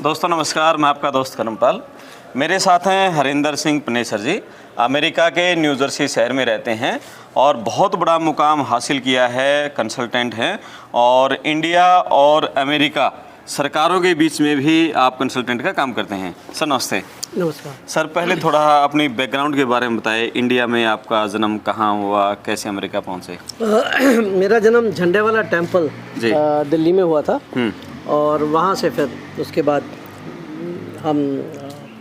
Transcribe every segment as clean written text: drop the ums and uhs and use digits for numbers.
दोस्तों नमस्कार, मैं आपका दोस्त करमपाल। मेरे साथ हैं हरिंदर सिंह पनेसर जी। अमेरिका के न्यू जर्सी शहर में रहते हैं और बहुत बड़ा मुकाम हासिल किया है, कंसल्टेंट हैं और इंडिया और अमेरिका सरकारों के बीच में भी आप कंसल्टेंट का काम करते हैं। सर नमस्ते। नमस्कार सर, पहले थोड़ा अपनी बैकग्राउंड के बारे में बताएं। इंडिया में आपका जन्म कहाँ हुआ, कैसे अमेरिका पहुँचे? मेरा जन्म झंडेवाला टेम्पल दिल्ली में हुआ था और वहाँ से फिर उसके बाद हम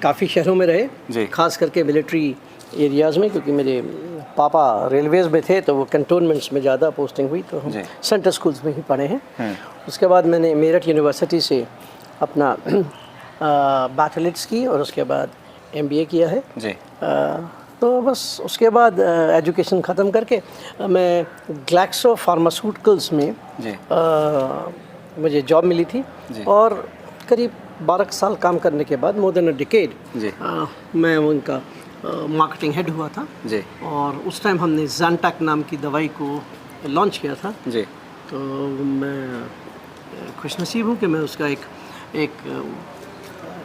काफ़ी शहरों में रहे, खास करके मिलिट्री एरियाज़ में, क्योंकि मेरे पापा रेलवेज़ में थे तो वो कैंटोनमेंट्स में ज़्यादा पोस्टिंग हुई, तो हम सेंट्रल स्कूल्स में ही पढ़े हैं। उसके बाद मैंने मेरठ यूनिवर्सिटी से अपना बैचलर्स की और उसके बाद MBA किया है जी। तो बस उसके बाद एजुकेशन ख़त्म करके मैं ग्लैक्सो फार्मास्यूटिकल्स में मुझे जॉब मिली थी और करीब 12 साल काम करने के बाद, मोर देन अ डिकेड, मैं उनका मार्केटिंग हेड हुआ था जी। और उस टाइम हमने ज़ैनटैक नाम की दवाई को लॉन्च किया था जी। तो मैं खुशनसीब हूँ कि मैं उसका एक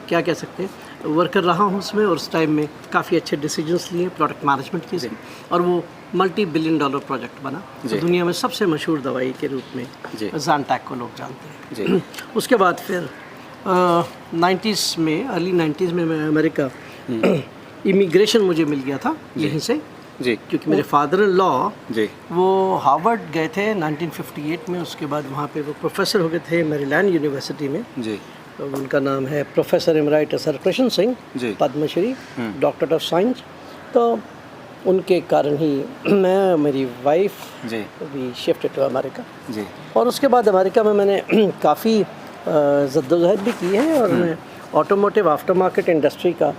क्या कह सकते हैं वर्कर रहा हूँ उसमें, और उस टाइम में काफ़ी अच्छे डिसीजंस लिए, प्रोडक्ट मैनेजमेंट की, और वो $multi-billion प्रोजेक्ट बना। तो दुनिया में सबसे मशहूर दवाई के रूप में ज़ैनटैक को लोग जानते हैं। उसके बाद फिर 90s में, अर्ली 90s में मैं अमेरिका इमिग्रेशन मुझे मिल गया था यहीं से जी, क्योंकि मेरे फादर इन लॉ वो हार्वर्ड गए थे 1958 में। उसके बाद वहाँ पे वो प्रोफेसर हो गए थे मैरीलैंड यूनिवर्सिटी में जी। तो उनका नाम है professor emeritus sir Krishna Singh, Padmashri, doctor of science. तो उनके कारण ही मैं, मेरी वाइफ भी शिफ्ट टू अमेरिका जी। और उसके बाद अमेरिका में मैंने काफ़ी जद्दोजहद भी की है और मैं ऑटोमोटिव आफ्टर मार्केट इंडस्ट्री का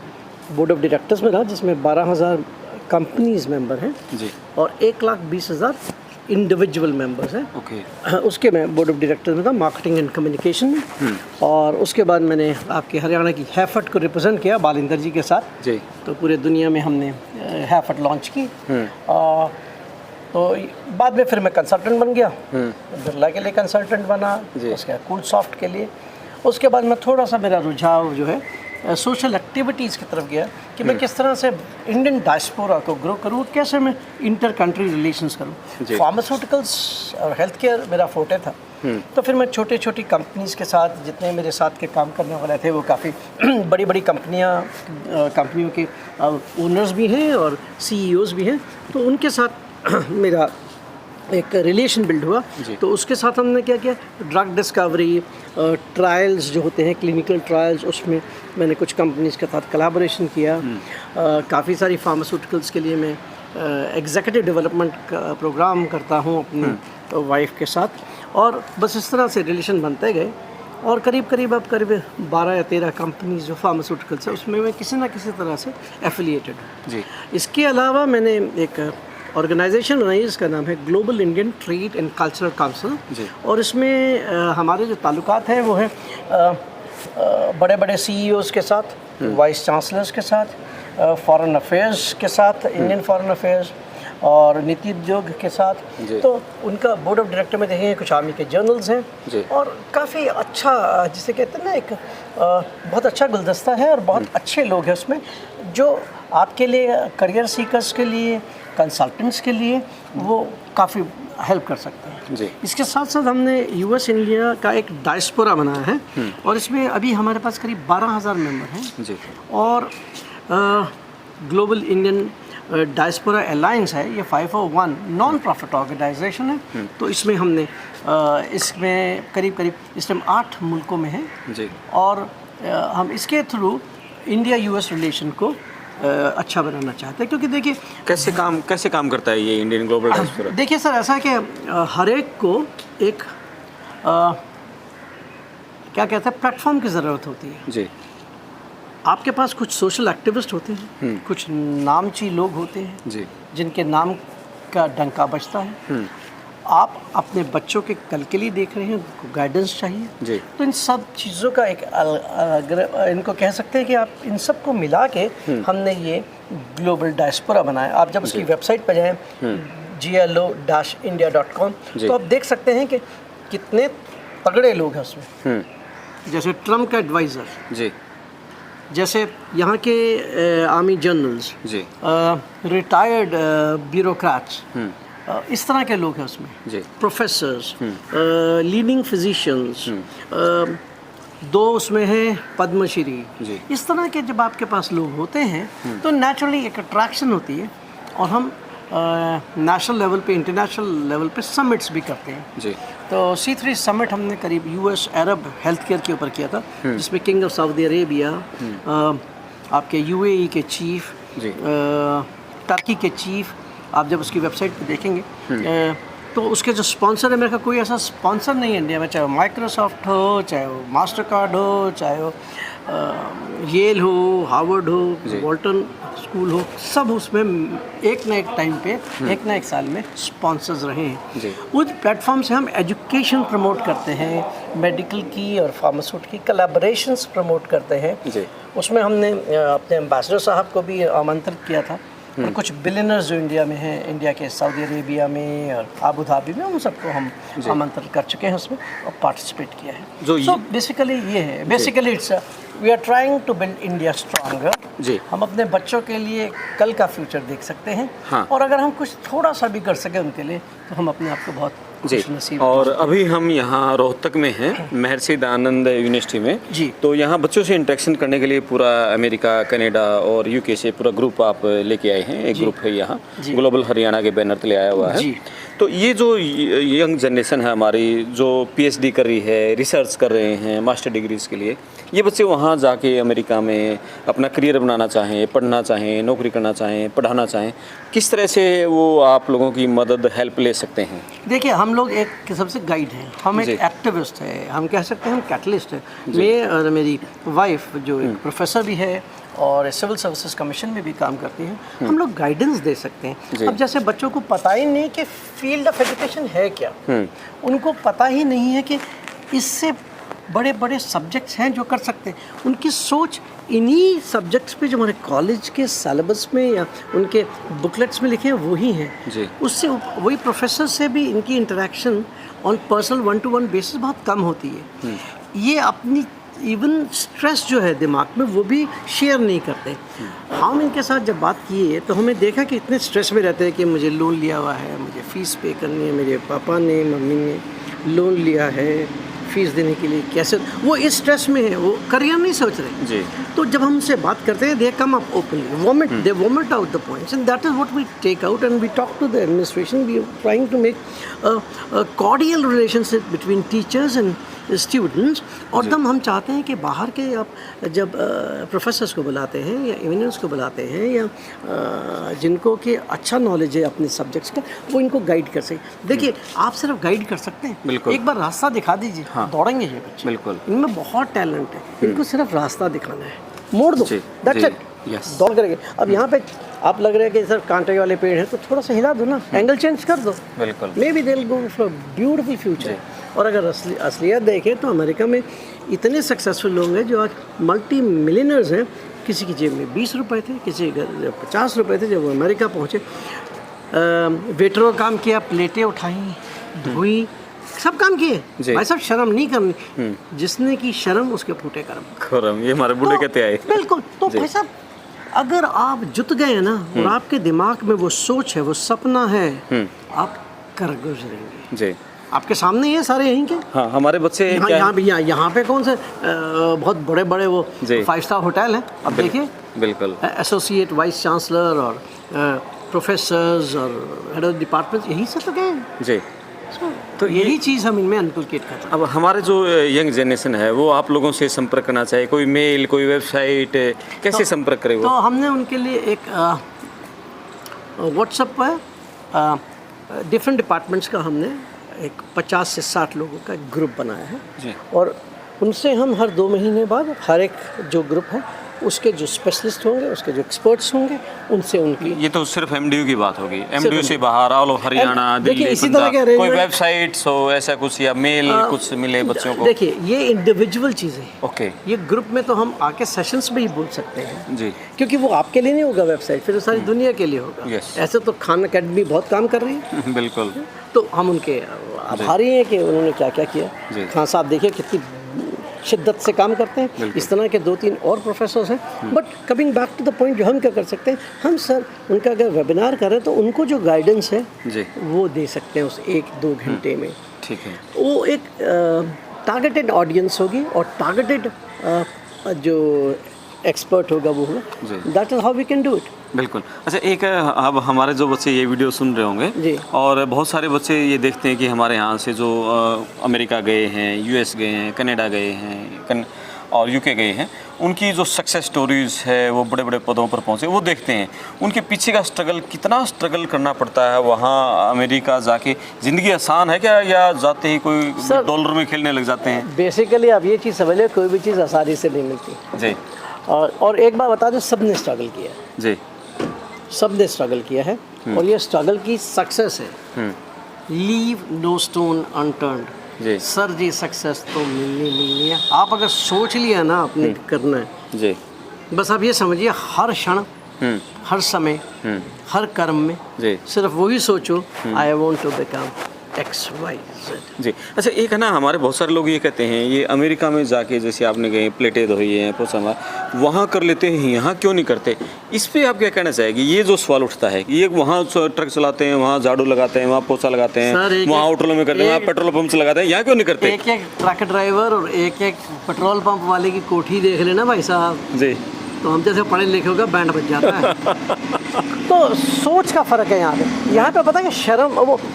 बोर्ड ऑफ डायरेक्टर्स में रहा, जिसमें 12,000 कंपनीज मेंबर हैं जी। और 1,20,000 इंडिविजुअल मेंबर्स हैं। उसके मैं बोर्ड ऑफ डायरेक्टर्स में था, मार्केटिंग एंड कम्युनिकेशन में। और उसके बाद मैंने आपके हरियाणा की हैफर्ट को रिप्रेजेंट किया बालिंदर जी के साथ जी। तो पूरे दुनिया में हमने हैफर्ट लॉन्च की। तो बाद में फिर मैं कंसल्टेंट बन गया, बिरला के लिए कंसल्टेंट बना, उसके बाद कूलसॉफ्ट के लिए। उसके बाद मैं थोड़ा सा, मेरा रुझाव जो है सोशल एक्टिविटीज़ की तरफ गया कि मैं किस तरह से इंडियन डायस्पोरा को ग्रो करूँ, कैसे मैं इंटर कंट्री रिलेशंस करूँ। फार्मास्यूटिकल्स और हेल्थ केयर मेरा फोटे था। तो फिर मैं छोटी छोटी कंपनीज़ के साथ, जितने मेरे साथ के काम करने वाले थे वो काफ़ी बड़ी बड़ी कंपनियों के ओनर्स भी हैं और CEOs भी हैं, तो उनके साथ मेरा एक रिलेशन बिल्ड हुआ। तो उसके साथ हमने क्या किया, ड्रग डिस्कवरी, ट्रायल्स जो होते हैं, क्लिनिकल ट्रायल्स, उसमें मैंने कुछ कंपनीज़ के साथ कोलैबोरेशन किया। काफ़ी सारी फार्मास्यूटिकल्स के लिए मैं एग्जीक्यूटिव डेवलपमेंट का प्रोग्राम करता हूँ अपनी वाइफ के साथ, और बस इस तरह से रिलेशन बनते गए। और करीब 12 या 13 कंपनीज जो फार्मास्यूटिकल्स है उसमें मैं किसी ना किसी तरह से एफिलिएटेड हूँ जी। इसके अलावा मैंने एक ऑर्गेनाइजेशन बनाई, इसका नाम है global Indian trade and cultural council, और इसमें हमारे जो ताल्लुकात हैं वो है बड़े बड़े CEOs के साथ, वाइस चांसलर्स के साथ, फॉरेन अफेयर्स के साथ, इंडियन फॉरेन अफेयर्स और नीति उद्योग के साथ। तो उनका बोर्ड ऑफ डायरेक्टर में देखेंगे, कुछ आर्मी के जर्नल्स हैं और काफ़ी अच्छा, जिसे कहते हैं ना, एक बहुत अच्छा गुलदस्ता है और बहुत अच्छे लोग हैं उसमें, जो आपके लिए, करियर सीकर्स के लिए, कंसल्टेंट्स के लिए वो काफ़ी हेल्प कर सकते हैं जी। इसके साथ साथ हमने US इंडिया का एक डायस्पोरा बनाया है और इसमें अभी हमारे पास करीब 12,000 मेंबर हैं जी। और ग्लोबल इंडियन डायस्पोरा अलायंस है, ये 501 नॉन प्रॉफिट ऑर्गेनाइजेशन है। तो इसमें हमने इसमें करीब इस टाइम 8 मुल्कों में है जी। और हम इसके थ्रू इंडिया US रिलेशन को अच्छा बनाना चाहते हैं, क्योंकि देखिए कैसे काम करता है ये इंडियन ग्लोबल डायस्पोरा। देखिए सर, ऐसा है कि हर एक को एक क्या कहते हैं, प्लेटफॉर्म की ज़रूरत होती है जी। आपके पास कुछ सोशल एक्टिविस्ट होते हैं, कुछ नामची लोग होते हैं जी, जिनके नाम का डंका बजता है। आप अपने बच्चों के कल के लिए देख रहे हैं, उनको गाइडेंस चाहिए जी। तो इन सब चीज़ों का एक इनको कह सकते हैं कि आप इन सब को मिला के हमने ये ग्लोबल डायस्पोरा बनाया। आप जब उसकी वेबसाइट पर जाएं glo-india.com तो आप देख सकते हैं कि कितने तगड़े लोग हैं उसमें। जैसे ट्रम्प का एडवाइज़र, जी जैसे यहाँ के आर्मी जनरल्स, जी, रिटायर्ड ब्यूरोक्रेट्स, इस तरह के लोग हैं उसमें, जी, प्रोफेसर्स, लीडिंग फिजिशियंस, दो उसमें हैं पद्मश्री। जी। इस तरह के जब आपके पास लोग होते हैं तो नेचुरली एक अट्रैक्शन होती है, और हम नेशनल लेवल पे, इंटरनेशनल लेवल पे समिट्स भी करते हैं। जी, तो C3 समिट हमने करीब US अरब हेल्थ केयर के ऊपर किया था, जिसमें किंग ऑफ सऊदी अरेबिया, आपके UAE के चीफ, जी, टर्की के चीफ, आप जब उसकी वेबसाइट पे देखेंगे तो उसके जो स्पॉन्सर है, मेरे का कोई ऐसा स्पॉन्सर नहीं है इंडिया में, चाहे वो माइक्रोसॉफ्ट हो, चाहे वो मास्टर कार्ड हो, चाहे वो येल हो, हार्वर्ड हो, वॉल्टन स्कूल हो, सब उसमें एक ना एक टाइम पे, एक ना एक साल में स्पॉन्सर्स रहे हैं। उस प्लेटफॉर्म से हम एजुकेशन प्रमोट करते हैं, मेडिकल की और फार्मास्यूटिकल की कोलैबोरेशंस प्रमोट करते हैं। उसमें हमने अपने एम्बेसडर साहब को भी आमंत्रित किया था, और कुछ बिलियनर्स जो इंडिया में हैं, इंडिया के सऊदी अरेबिया में और आबू धाबी में, उन सबको हम आमंत्रित कर चुके हैं उसमें और पार्टिसिपेट किया है। सो बेसिकली ये है, basically it's we are trying to build India stronger. जी, हम अपने बच्चों के लिए कल का फ्यूचर देख सकते हैं। हाँ। और अगर हम कुछ थोड़ा सा भी कर सकें उनके लिए, तो हम अपने आप को बहुत जी। और अभी हम यहाँ रोहतक में हैं, महर्षि दयानंद यूनिवर्सिटी में जी। तो यहाँ बच्चों से इंटरेक्शन करने के लिए पूरा अमेरिका, कनाडा और यूके से पूरा ग्रुप आप लेके आए हैं। एक ग्रुप है यहाँ, ग्लोबल हरियाणा के बैनर तले आया हुआ है जी। तो ये जो यंग जनरेशन है हमारी, जो PhD कर रही है, रिसर्च कर रहे हैं मास्टर डिग्रीज के लिए, ये बच्चे वहाँ जाके अमेरिका में अपना करियर बनाना चाहें, पढ़ना चाहें, नौकरी करना चाहें, पढ़ाना चाहें, किस तरह से वो आप लोगों की मदद, हेल्प ले सकते हैं? देखिए, हम लोग एक किस्म से गाइड हैं, हम एक एक्टिविस्ट है, हम कह सकते हैं हम कैटलिस्ट है। मैं और मेरी वाइफ जो एक प्रोफेसर भी है और सिविल सर्विसेज कमीशन में भी काम करती हैं, हम लोग गाइडेंस दे सकते हैं। अब जैसे बच्चों को पता ही नहीं कि फील्ड ऑफ एजुकेशन है क्या, उनको पता ही नहीं है कि इससे बड़े बड़े सब्जेक्ट्स हैं जो कर सकते हैं। उनकी सोच इन्हीं सब्जेक्ट्स पे जो हमारे कॉलेज के सिलेबस में या उनके बुकलेट्स में लिखे हैं वही हैं। उससे वही प्रोफेसर से भी इनकी interaction on personal 1-to-1 basis बहुत कम होती है। ये अपनी इवन स्ट्रेस जो है दिमाग में वो भी शेयर नहीं करते। हम इनके साथ जब बात किए तो हमें देखा कि इतने स्ट्रेस में रहते हैं कि मुझे लोन लिया हुआ है, मुझे फ़ीस पे करनी है, मेरे पापा ने, मम्मी ने लोन लिया है फीस देने के लिए, कैसे वो इस स्ट्रेस में है, वो करियर नहीं सोच रहे जी। तो जब हम उनसे बात करते हैं, they come up openly, they vomit out the points and that is what we take out and we talk to the administration. We are trying to make a cordial relationship between teachers and students. और तब हम चाहते हैं कि बाहर के आप जब प्रोफेसर्स को बुलाते हैं या इवेंट्स को बुलाते हैं या जिनको कि अच्छा नॉलेज है अपने सब्जेक्ट्स का, वो इनको गाइड कर सके। देखिए, आप सिर्फ गाइड कर सकते हैं, एक बार रास्ता दिखा दीजिए, हाँ। दौड़ेंगे ये बच्चे, बिल्कुल, इनमें बहुत टैलेंट है, इनको सिर्फ रास्ता दिखाना है, मोड़ दो, दैट्स इट, दौड़ करेंगे। अब यहाँ पे आप लग रहा है कि सर कांटे वाले पेड़ हैं, तो थोड़ा सा हिला दो ना, एंगल चेंज कर दो, बिल्कुल, may be they will go for beautiful future. और अगर असलियत देखें तो अमेरिका में इतने सक्सेसफुल लोग हैं जो आज मल्टी मिलियनर्स हैं। किसी की जेब में 20 रुपए थे, किसी के 50 रुपए थे। जब वो अमेरिका पहुँचे, वेटरों का काम किया, प्लेटें उठाई, धोई, सब काम किए भाई साहब, शर्म नहीं करनी। जिसने की शर्म उसके फूटे कर्म, ये हमारे बूढ़े कहते आए। बिल्कुल। तो भाई साहब, अगर आप जुट गए ना और आपके दिमाग में वो सोच है, वो सपना है, आप कर गुजरेंगे जी। आपके सामने ये सारे यहीं के, हाँ, हमारे बच्चे यहाँ पे कौन से बहुत बड़े बड़े वो 5 स्टार होटल हैं, अब देखिए, बिल्कुल, एसोसिएट वाइस चांसलर और प्रोफेसर्स और हेड ऑफ डिपार्टमेंट यहीं से तो गए जी। तो यही चीज़ हम इनमें इनकलकेट करते हैं। अब हमारे जो यंग जनरेशन है वो आप लोगों से संपर्क करना चाहे, कोई मेल, कोई वेबसाइट, कैसे संपर्क करे वो? तो हमने उनके लिए एक व्हाट्सएप पर डिफरेंट डिपार्टमेंट्स का हमने एक 50 से 60 लोगों का एक ग्रुप बनाया है जी। और उनसे हम हर 2 महीने बाद हर एक जो ग्रुप है उसके जो स्पेशलिस्ट होंगे, उसके जो एक्सपर्ट्स होंगे, उनसे उनकी, ये तो सिर्फ MDU की बात होगी, MDU से बाहर ऑल ओवर हरियाणा, दिल्ली, इसी तरह के कोई वेबसाइट्स हो ऐसा कुछ या मेल कुछ मिले बच्चों को? देखिए, ये इंडिविजुअल चीज़ें हैं, ओके। ये ग्रुप में तो हम आके सेशंस में ही बोल सकते हैं जी, क्योंकि वो आपके लिए नहीं होगा वेबसाइट, फिर सारी दुनिया के लिए होगा। ऐसे तो खान अकेडमी बहुत काम कर रही है बिल्कुल। तो हम उनके आभारी हैं कि उन्होंने क्या क्या किया। खान साहब देखिए कितनी शिद्दत से काम करते हैं। इस तरह के 2-3 और प्रोफेसर्स हैं। But coming back to the point, जो हम क्या कर सकते हैं, हम सर उनका अगर वेबिनार करें तो उनको जो गाइडेंस है वो दे सकते हैं उस 1-2 घंटे में। ठीक है। वो एक टारगेटेड ऑडियंस होगी और टारगेटेड जो एक्सपर्ट होगा वो होगा। That is how we can do it. बिल्कुल। अच्छा, एक अब हमारे जो बच्चे ये वीडियो सुन रहे होंगे जी, और बहुत सारे बच्चे ये देखते हैं कि हमारे यहाँ से जो अमेरिका गए हैं, यूएस गए हैं, कनाडा गए हैं और यूके गए हैं, उनकी जो सक्सेस स्टोरीज़ है, वो बड़े बड़े पदों पर पहुँचे, वो देखते हैं उनके पीछे का स्ट्रगल, कितना स्ट्रगल करना पड़ता है वहाँ अमेरिका जाके। ज़िंदगी आसान है क्या, या जाते ही कोई डॉलर में खेलने लग जाते हैं? बेसिकली आप ये चीज़ समझ लें, कोई भी चीज़ आसानी से नहीं मिलती जी। और एक बात बता दें, सब ने स्ट्रगल किया है जी, सब ने स्ट्रगल किया है और ये स्ट्रगल की सक्सेस है। Leave no stone unturned. जी सर जी, सक्सेस तो मिलनी है। आप अगर सोच लिया ना अपने करना है जी, बस आप ये समझिए, हर क्षण, हर समय, हर कर्म में जी सिर्फ वही सोचो, I want to become XYZ। जी। अच्छा, एक है ना, हमारे बहुत सारे लोग ये कहते हैं, ये अमेरिका में जाके जैसे आपने गए प्लेटें धोई हैं, पोछा मारा, वहाँ कर लेते हैं, यहाँ क्यों नहीं करते? इस पे आप क्या कहना चाहेंगे? ये जो सवाल उठता है कि ये वहाँ ट्रक चलाते हैं, वहाँ झाड़ू लगाते हैं, वहाँ पोछा लगाते हैं, वहाँ होटलों में करते हैं, वहाँ पेट्रोल पंप से लगाते हैं, यहाँ क्यों नहीं करते? एक ट्रक ड्राइवर और एक पेट्रोल पंप वाले की कोठी देख लेना भाई साहब जी, तो हम जैसे पढ़े लिखे होगा बैंड बज जाता है। तो सोच का फ़र्क है यहाँ पे पता है कि शर्म,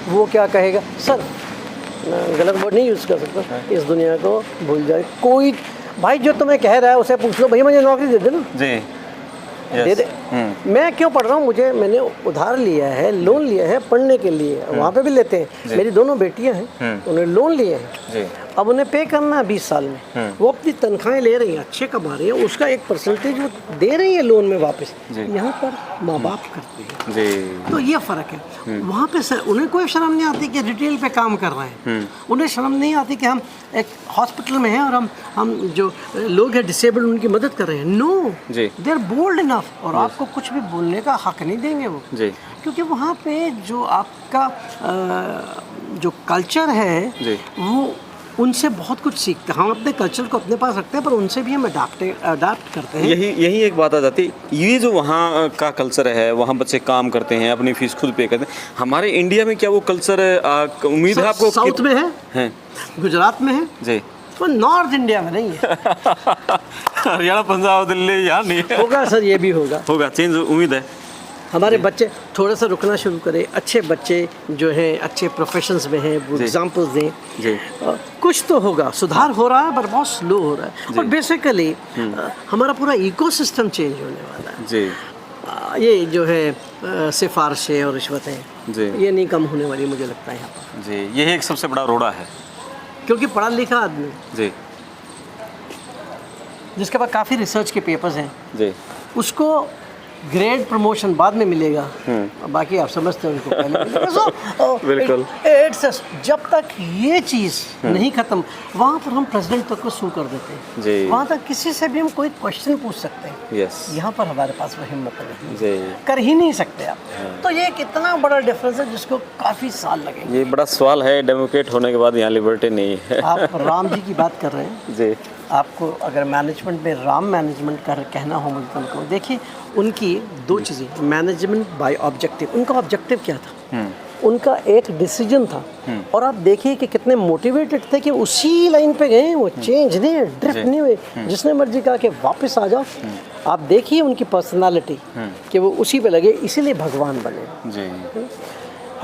वो क्या कहेगा, सर गलत वर्ड नहीं यूज़ कर सकता, इस दुनिया को भूल जाए कोई। भाई जो तुम्हें कह रहा है उसे पूछ लो, भैया मुझे नौकरी दे दे ना जी, दे दे। मैं क्यों पढ़ रहा हूँ, मैंने उधार लिया है, लोन लिया है पढ़ने के लिए, वहाँ पे भी लेते हैं। मेरी दोनों बेटियाँ हैं, उन्होंने लोन लिए हैं, अब उन्हें पे करना है 20 साल में। वो अपनी तनख्वाहें ले रही हैं, अच्छे कमा रही हैं, उसका एक परसेंटेज वो दे रही है लोन में वापस। यहाँ पर माँ बाप करते हैं जी। तो ये फ़र्क है। वहाँ पे सर उन्हें कोई शर्म नहीं आती कि रिटेल पे काम कर रहे हैं, उन्हें शर्म नहीं आती कि हम एक हॉस्पिटल में हैं और हम जो लोग हैं डिसेबल्ड उनकी मदद कर रहे हैं। No, they are bold enough, और आपको कुछ भी बोलने का हक नहीं देंगे वो जी। क्योंकि वहाँ पे जो आपका जो कल्चर है वो उनसे बहुत कुछ सीखते हैं। हम अपने कल्चर को अपने पास रखते हैं, पर उनसे भी हम अडाप्ट करते हैं। यही एक बात आ जाती है, ये जो वहाँ का कल्चर है, वहाँ बच्चे काम करते हैं, अपनी फीस खुद पे करते हैं। हमारे इंडिया में क्या वो कल्चर उम्मीद है आपको? साउथ में है, गुजरात में है जी, तो नॉर्थ इंडिया में नहीं है। हरियाणा, पंजाब, दिल्ली यहाँ नहीं है। होगा सर, ये भी होगा चेंज उम्मीद है। हमारे बच्चे थोड़ा सा रुकना शुरू करें, अच्छे बच्चे जो हैं अच्छे प्रोफेशंस में हैं, वो एग्जाम्पल्स दें, कुछ तो होगा, सुधार हो रहा है पर बहुत स्लो हो रहा है। और बेसिकली हमारा पूरा इकोसिस्टम चेंज होने वाला है जी। ये जो है सिफारिशें और रिश्वतें ये नहीं कम होने वाली, मुझे लगता है यहाँ पर जी। यही एक सबसे बड़ा रोड़ा है, क्योंकि पढ़ा लिखा आदमी जी, जिसके पास काफ़ी रिसर्च के पेपर्स हैं जी, उसको ग्रेड प्रमोशन बाद में मिलेगा, बाकी आप समझते हैं उनको पहले मिलेगा। बिल्कुल। जब तक ये चीज़ नहीं खत्म, वहाँ पर हम प्रेसिडेंट तक को सू कर देते हैं जी। वहाँ तक किसी से भी हम कोई क्वेश्चन पूछ सकते हैं। यस। यहाँ पर हमारे पास वो हिम्मत नहीं, कर ही नहीं सकते आप। तो ये कितना बड़ा डिफरेंस है जिसको काफ़ी साल लगेंगे। ये बड़ा सवाल है, डेमोक्रेट होने के बाद यहाँ लिबर्टी नहीं है। आप राम जी की बात कर रहे हैं जी, आपको अगर मैनेजमेंट में राम मैनेजमेंट कर कहना हो मुझे, उनको देखिए, उनकी 2 चीज़ें, मैनेजमेंट बाय ऑब्जेक्टिव। उनका ऑब्जेक्टिव क्या था? उनका एक डिसीजन था, और आप देखिए कि कितने मोटिवेटेड थे कि उसी लाइन पे गए, वो चेंज नहीं, ड्रिफ्ट नहीं हुए। जिसने मर्जी कहा कि वापस आ जाओ, आप देखिए उनकी पर्सनालिटी कि वो उसी पे लगे, इसीलिए भगवान बने।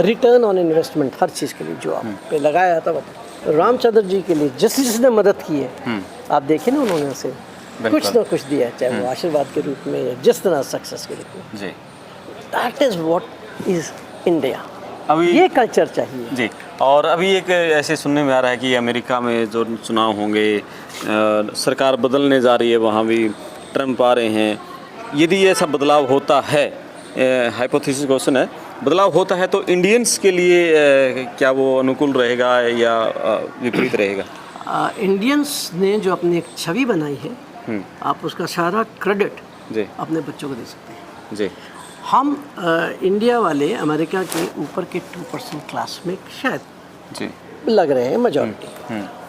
रिटर्न ऑन इन्वेस्टमेंट हर चीज़ के लिए जो आप पे लगाया था, रामचंद्र जी के लिए जिसने मदद की है, आप देखिए ना, उन्होंने उसे कुछ ना कुछ दिया, चाहे वो आशीर्वाद के रूप में या जिस तरह सक्सेस के रूप में जी। That is what is India. अभी ये कल्चर चाहिए जी। और अभी एक ऐसे सुनने में आ रहा है कि अमेरिका में जो चुनाव होंगे, सरकार बदलने जा रही है, वहाँ भी ट्रम्प आ रहे हैं। यदि ऐसा बदलाव होता है, हाइपोथेसिस क्वेश्चन है, बदलाव होता है तो इंडियंस के लिए क्या वो अनुकूल रहेगा या विपरीत रहेगा? इंडियंस ने जो अपनी एक छवि बनाई है, आप उसका सारा क्रेडिट जी अपने बच्चों को दे सकते हैं जी। हम इंडिया वाले अमेरिका के ऊपर के 2% क्लास में शायद जी लग रहे हैं, मेजॉरिटी।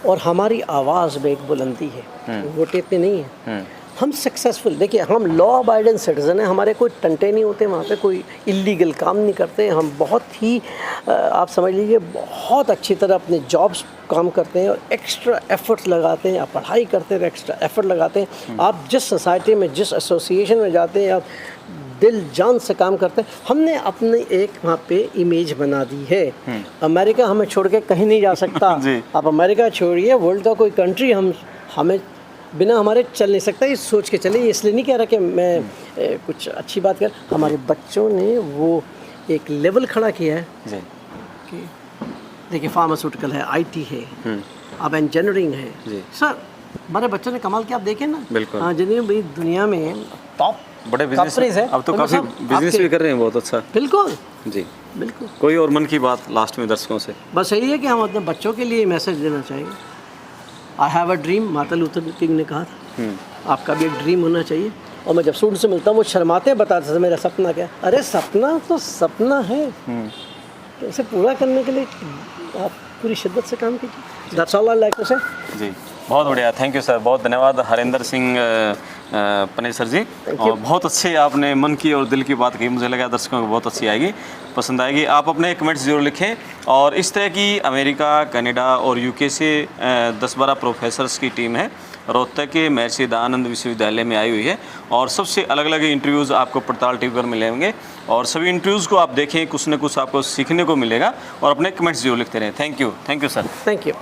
और हमारी आवाज़ में एक बुलंदी है, वो टेप पे नहीं है। हम सक्सेसफुल, देखिए हम लॉ अबाइडेंट सिटीज़न हैं, हमारे कोई टंटे नहीं होते वहाँ पे, कोई इलीगल काम नहीं करते। हम बहुत ही आप समझ लीजिए बहुत अच्छी तरह अपने जॉब्स काम करते हैं और एक्स्ट्रा एफर्ट्स लगाते हैं। आप पढ़ाई करते हैं, एक्स्ट्रा एफर्ट लगाते हैं। आप जिस सोसाइटी में, जिस एसोसिएशन में जाते हैं, आप दिल जान से काम करते हैं। हमने अपने एक वहाँ पे इमेज बना दी है। अमेरिका हमें छोड़ के कहीं नहीं जा सकता। आप अमेरिका छोड़िए, वर्ल्ड का कोई कंट्री हमें बिना हमारे चल नहीं सकता। ये सोच के चले, इसलिए नहीं कह रहा कि मैं कुछ अच्छी बात कर। हमारे बच्चों ने वो एक लेवल खड़ा किया है कि देखिए फार्मास्यूटिकल है, आईटी है, अब इंजीनियरिंग है। सर हमारे बच्चों ने कमाल किया, आप देखें ना। बिल्कुल। हाँ, जितनी दुनिया में टॉप बड़े बिजनेस है, अब तो काफ़ी बिजनेस भी कर रहे हैं, बहुत अच्छा। बिल्कुल जी, बिल्कुल। कोई और मन की बात लास्ट में दर्शकों से? बस यही है कि हम अपने बच्चों के लिए मैसेज देना चाहेंगे। I have a dream, Martin Luther king ने कहा था। आपका भी एक ड्रीम होना चाहिए। और मैं जब स्टूडेंट से मिलता हूँ, वो शर्माते बताते थे मेरा सपना क्या। अरे सपना तो सपना है, तो उसे पूरा करने के लिए आप पूरी शिद्दत से काम कीजिए। That's all I like to say. जी, बहुत बढ़िया, थैंक यू सर, बहुत धन्यवाद हरिंदर सिंह पनेसर जी। और बहुत अच्छे आपने मन की और दिल की बात कही, मुझे लगा दर्शकों को बहुत अच्छी आएगी, पसंद आएगी। आप अपने कमेंट्स जरूर लिखें। और इस तरह की अमेरिका, कनाडा और यूके से 10-12 प्रोफेसर्स की टीम है, रोहतक के महर्षि दयानंद विश्वविद्यालय में आई हुई है। और सबसे अलग अलग इंटरव्यूज़ आपको पड़ताल टीवी पर मिलेंगे। और सभी इंटरव्यूज़ को आप देखें, कुछ न कुछ आपको सीखने को मिलेगा। और अपने कमेंट्स जरूर लिखते रहें। Thank you sir. Thank you.